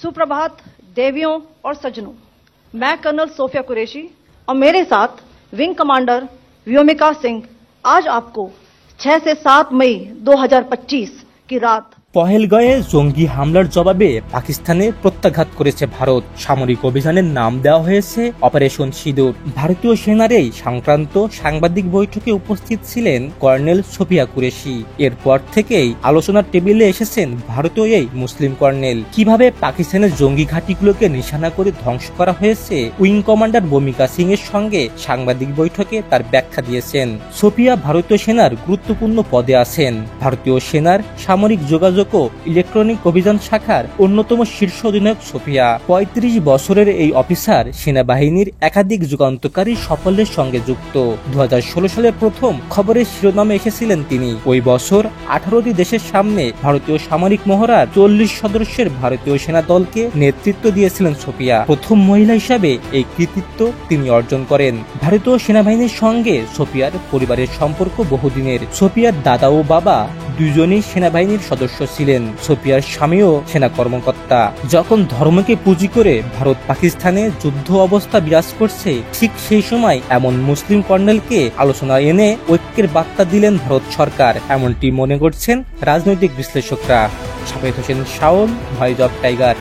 सुप्रभात देवियों और सज्जनों, मैं कर्नल सोफिया कुरैशी और मेरे साथ विंग कमांडर व्योमिका सिंह आज आपको 6 से 7 मई 2025 की रात পহেলগাঁয়ে জঙ্গি হামলার জবাবে পাকিস্তানে প্রত্যাঘাত করেছে ভারত। সামরিক অভিযানের নাম দেওয়া হয়েছে অপারেশন সিঁদুর। ভারতীয় সেনার এই সংক্রান্ত সাংবাদিক বৈঠকে উপস্থিত ছিলেন কর্নেল সোফিয়া কুরেশি। এরপর থেকেই আলোচনার টেবিলে এসেছেন ভারতীয় এই মুসলিম কর্নেল। কিভাবে পাকিস্তানের জঙ্গি ঘাঁটিগুলোকে নিশানা করে ধ্বংস করা হয়েছে, উইং কমান্ডার ভূমিকা সিং এর সঙ্গে সাংবাদিক বৈঠকে তার ব্যাখ্যা দিয়েছেন। সোফিয়া ভারতীয় সেনার গুরুত্বপূর্ণ পদে আছেন। ভারতীয় সেনার সামরিক যোগাযোগ ইলেকট্রনিক অভিযান শাখার অন্যতম শীর্ষ অধিনায়ক সোফিয়া। ৩৫ বছরের এই অফিসার সেনাবাহিনীর একাধিক যুগান্তকারী সাফল্যের সঙ্গে যুক্ত। ২০১৬ সালে প্রথম খবরের শিরোনামে এসেছিলেন তিনি। ওই বছর ১৮টি দেশের সামনে ভারতীয় সামরিক মহড়ার ৪০ সদস্যের ভারতীয় সেনা দলকে নেতৃত্ব দিয়েছিলেন সোফিয়া। প্রথম মহিলা হিসাবে এই কৃতিত্ব তিনি অর্জন করেন। ভারতীয় সেনাবাহিনীর সঙ্গে সোফিয়ার পরিবারের সম্পর্ক বহুদিনের। সোফিয়ার দাদা ও বাবা দুজনেই সেনাবাহিনীর সদস্য ছিলেন। সোফিয়ার স্বামীও সেনা কর্মকর্তা। যখন ধর্মকে পুঁজি করে ভারত পাকিস্তানে যুদ্ধ অবস্থা বিরাজ করছে, ঠিক সেই সময় এমন মুসলিম কর্নেলকে আলোচনায় এনে ঐক্যের বার্তা দিলেন ভারত সরকার, এমনটি মনে করছেন রাজনৈতিক বিশ্লেষকরা। Shafed Hossain Shaon, Voice of Tiger.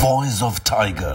Voice of Tiger.